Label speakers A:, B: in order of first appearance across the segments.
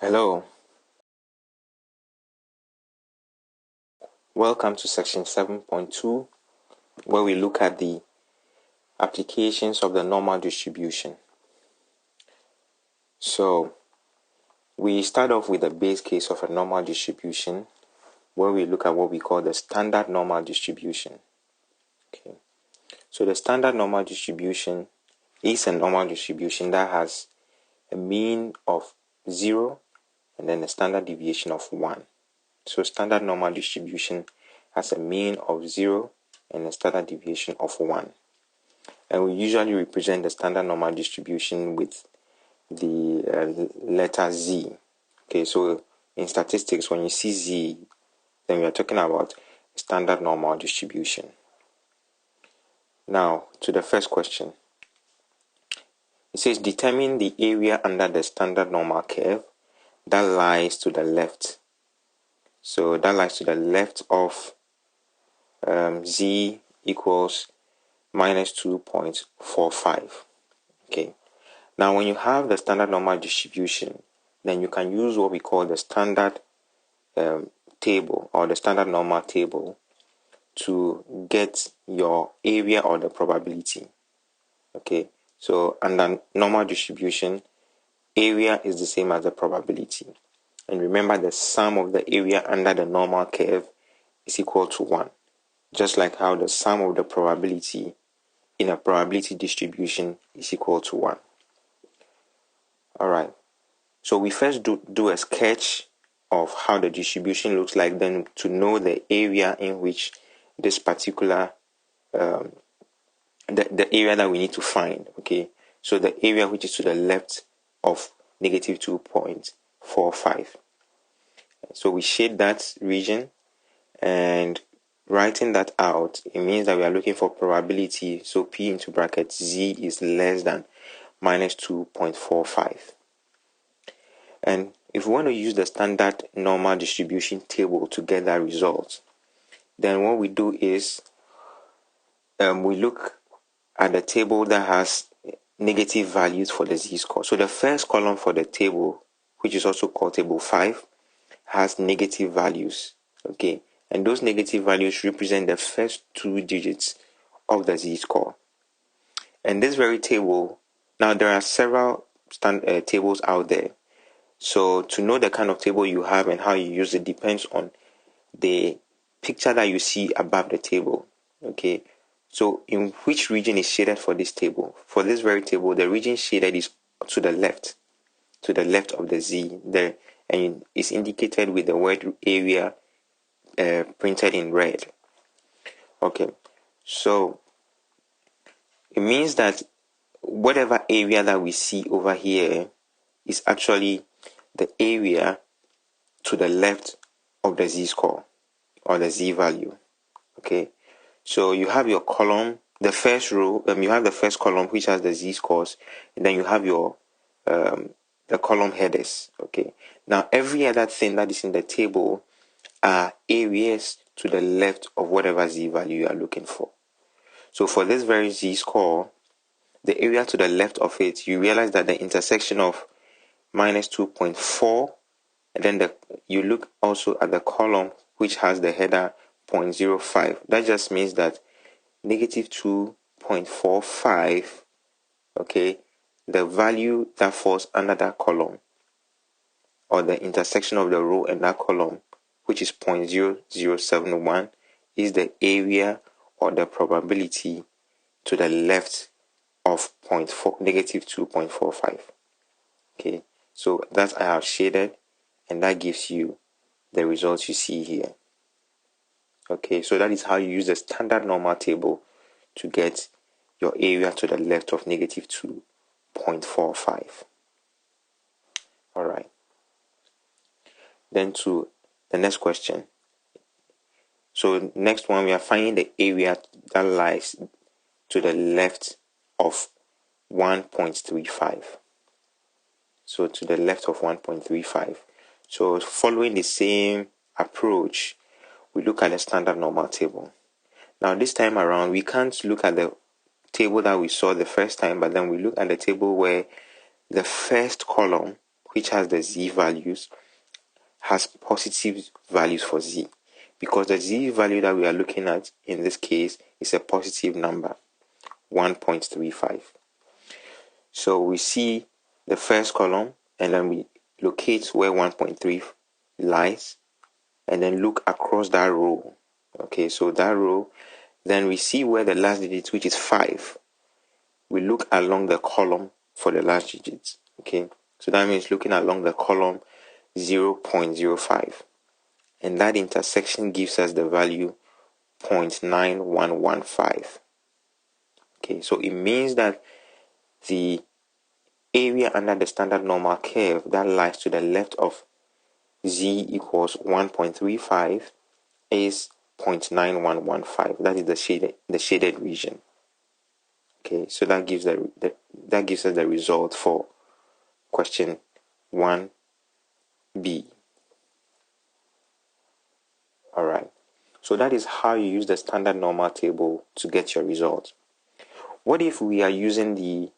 A: Hello, welcome to section 7.2, where we look at the applications of the normal distribution. So we start off with the base case of a normal distribution, where we look at what we call the standard normal distribution. Okay, so the standard normal distribution is a normal distribution that has a mean of 0 and then a standard deviation of 1. So standard normal distribution has a mean of 0 and a standard deviation of 1. And we usually represent the standard normal distribution with the letter Z. Okay, so in statistics, when you see Z, then we are talking about standard normal distribution. Now, to the first question. It says, determine the area under the standard normal curve that lies to the left. So that lies to the left of Z equals minus 2.45. Okay. Now, when you have the standard normal distribution, then you can use what we call the standard table or the standard normal table to get your area or the probability. Okay. So under normal distribution, area is the same as the probability. And remember, the sum of the area under the normal curve is equal to 1. Just like how the sum of the probability in a probability distribution is equal to 1. Alright, so we first do a sketch of how the distribution looks like, then to know the area in which this particular, the area that we need to find. Okay, so the area which is to the left of negative 2.45. So we shade that region, and writing that out, it means that we are looking for probability. So P into bracket Z is less than minus 2.45. And if we want to use the standard normal distribution table to get that result, then what we do is we look at the table that has negative values for the z-score. So the first column for the table, which is also called table 5, has negative values. Okay, and those negative values represent the first 2 digits of the z-score. And this very table, now there are several tables out there. So to know the kind of table you have and how you use it depends on the picture that you see above the table. Okay, so in which region is shaded for this table? For this very table, the region shaded is to the left of the Z there, and is indicated with the word area printed in red. Okay, so it means that whatever area that we see over here is actually the area to the left of the z-score or the z value. Okay, so you have your column, the first row, you have the first column which has the z-scores, and then you have your the column headers. Okay, now every other thing that is in the table are areas to the left of whatever z value you are looking for. So for this very z-score, the area to the left of it, you realize that the intersection of minus 2.4, and then you look also at the column which has the header 0.05. That just means that negative 2.45, okay, the value that falls under that column, or the intersection of the row and that column, which is 0.0071, is the area or the probability to the left of negative 2.45. Okay, so that I have shaded, and that gives you the results you see here. Okay, so that is how you use the standard normal table to get your area to the left of negative 2.45. Alright, then to the next question. So next one, we are finding the area that lies to the left of 1.35. So to the left of 1.35. So following the same approach, we look at the standard normal table. Now this time around, we can't look at the table that we saw the first time, but then we look at the table where the first column, which has the z values has positive values for z, because the z value that we are looking at in this case is a positive number, 1.35. So we see the first column and then we locate where 1.3 lies and then look across that row. Okay, so that row, then we see where the last digit, which is 5. We look along the column for the last digit. Okay, so that means looking along the column 0.05, and that intersection gives us the value 0.9115. Okay, so it means that the area under the standard normal curve that lies to the left of z equals 1.35 is 0.9115. That is the shaded region. Okay, so that gives that gives us the result for question 1b. All right, so that is how you use the standard normal table to get your result. What if we are using the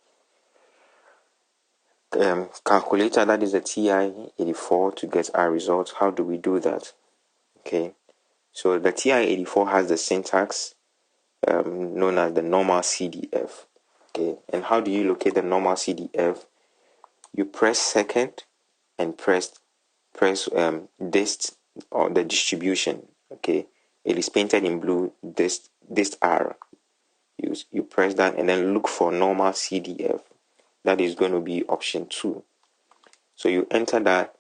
A: calculator, that is the TI-84, to get our results? How do we do that? Okay, so the TI-84 has the syntax known as the normal CDF. Okay, and how do you locate the normal CDF? You press second and press dist, or the distribution. Okay, it is painted in blue, dist R. You press that and then look for normal CDF. That is going to be option 2. So you enter that.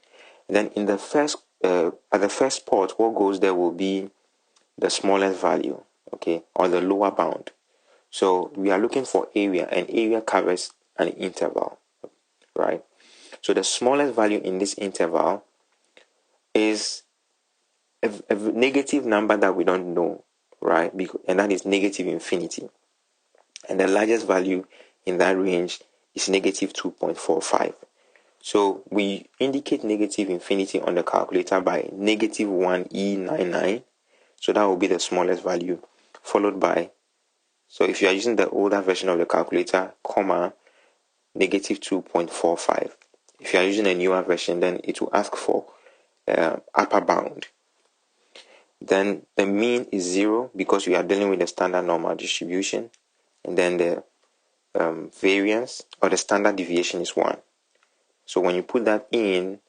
A: Then in the first at the first port, what goes there will be the smallest value, okay, or the lower bound. So we are looking for area, and area covers an interval, right? So the smallest value in this interval is a negative number that we don't know, right? And that is negative infinity. And the largest value in that range is negative 2.45. So we indicate negative infinity on the calculator by negative 1E99. So that will be the smallest value, followed by, so if you are using the older version of the calculator, comma, negative 2.45. If you are using a newer version, then it will ask for upper bound. Then the mean is 0 because we are dealing with the standard normal distribution. And then the variance or the standard deviation is 1. So when you put that in,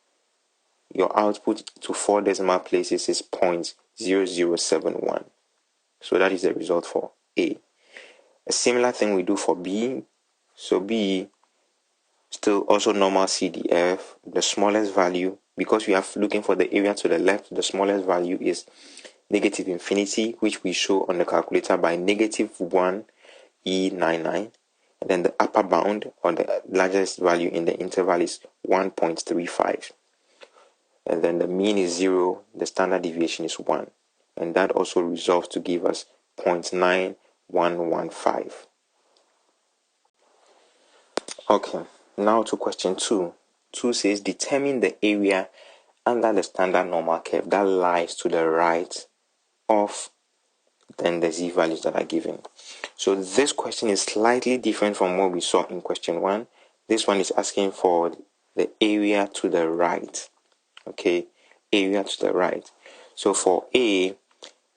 A: your output to 4 decimal places is 0.0071. So that is the result for A. A similar thing we do for B. So B, still also normal CDF. The smallest value, because we are looking for the area to the left, the smallest value is negative infinity, which we show on the calculator by negative 1E99. And then the upper bound, or the largest value in the interval, is 1.35. And then the mean is 0, the standard deviation is 1. And that also resolves to give us 0.9115. Okay, now to question 2. 2 says determine the area under the standard normal curve that lies to the right of then the z values that are given. So this question is slightly different from what we saw in question 1. This one is asking for the area to the right. Okay, area to the right. So for A,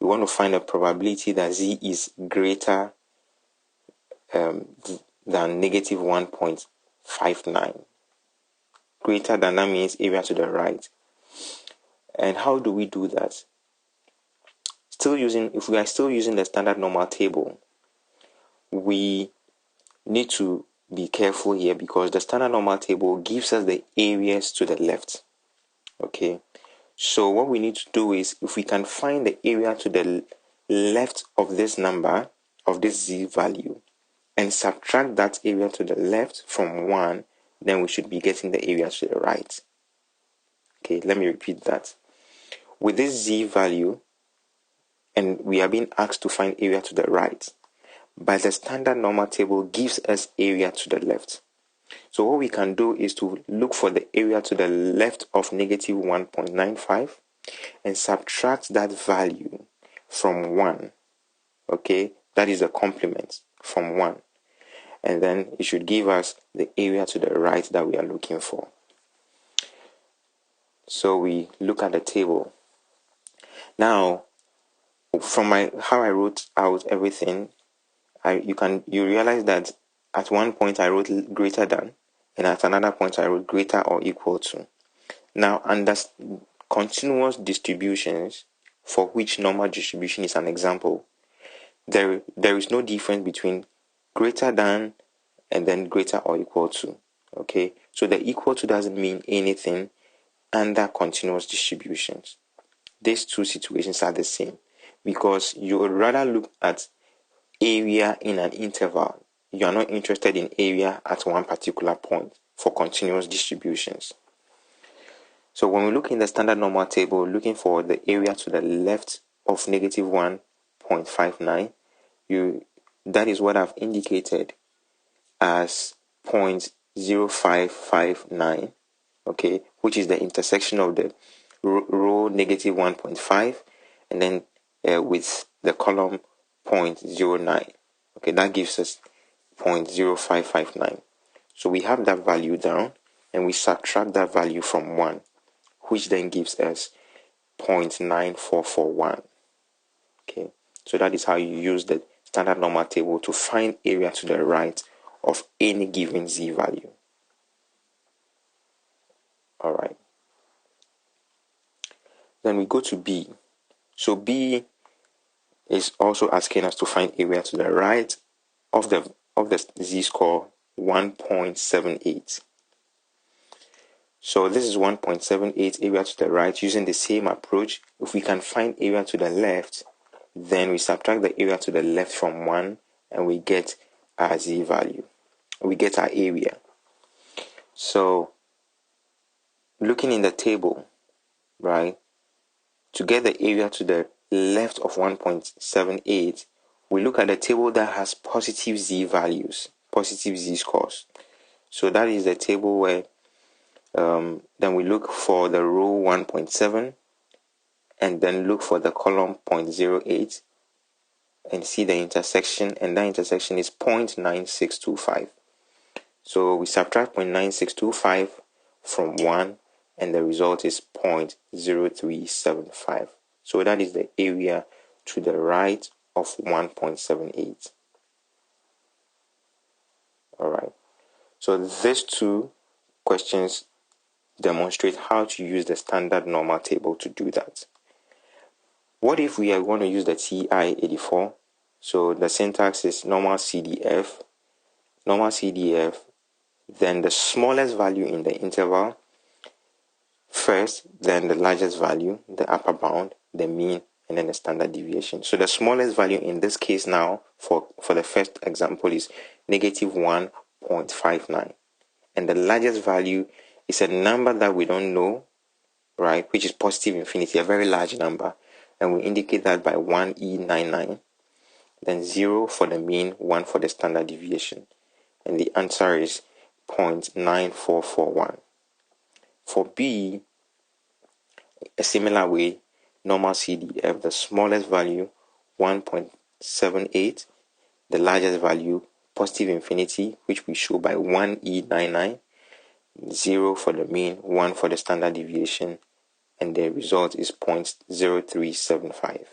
A: we want to find a probability that z is greater than negative 1.59. Greater than, that means area to the right. And how do we do that? If we are still using the standard normal table, we need to be careful here because the standard normal table gives us the areas to the left. Okay, so what we need to do is, if we can find the area to the left of this number, of this z value, and subtract that area to the left from 1, then we should be getting the area to the right. Okay, let me repeat that. With this z value, and we are being asked to find area to the right, but the standard normal table gives us area to the left. So what we can do is to look for the area to the left of negative 1.95 and subtract that value from 1. Okay, that is a complement from 1. And then it should give us the area to the right that we are looking for. So we look at the table. Now, from how I wrote out everything, you realize that at one point I wrote greater than, and at another point I wrote greater or equal to. Now, under continuous distributions, for which normal distribution is an example, there is no difference between greater than and then greater or equal to. Okay, so the equal to doesn't mean anything under continuous distributions. These two situations are the same, because you would rather look at area in an interval. You are not interested in area at one particular point for continuous distributions. So when we look in the standard normal table, looking for the area to the left of negative 1.59, that is what I've indicated as 0.0559, okay, which is the intersection of the row negative 1.5 and then with the column 0.09. Okay, that gives us 0.0559. So we have that value down and we subtract that value from 1, which then gives us 0.9441. Okay, so that is how you use the standard normal table to find area to the right of any given z value. All right. Then we go to B. So B is also asking us to find area to the right of the z-score 1.78. So this is 1.78 area to the right. Using the same approach, if we can find area to the left, then we subtract the area to the left from 1 and we get our z value. We get our area. So looking in the table, right, to get the area to the left of 1.78, we look at the table that has positive z values, positive z scores. So that is the table where then we look for the row 1.7 and then look for the column 0.08 and see the intersection, and that intersection is 0.9625. So we subtract 0.9625 from 1 and the result is 0.0375. So that is the area to the right of 1.78. All right. So these two questions demonstrate how to use the standard normal table to do that. What if we are going to use the TI-84? So the syntax is normal CDF, then the smallest value in the interval first, then the largest value, the upper bound, the mean, and then the standard deviation. So the smallest value in this case now for the first example is negative 1.59. And the largest value is a number that we don't know, right, which is positive infinity, a very large number. And we indicate that by 1E99, then 0 for the mean, 1 for the standard deviation. And the answer is 0.9441. For B, a similar way, normal CDF, the smallest value 1.78, the largest value positive infinity, which we show by 1E99, 0 for the mean, 1 for the standard deviation, and the result is 0.0375.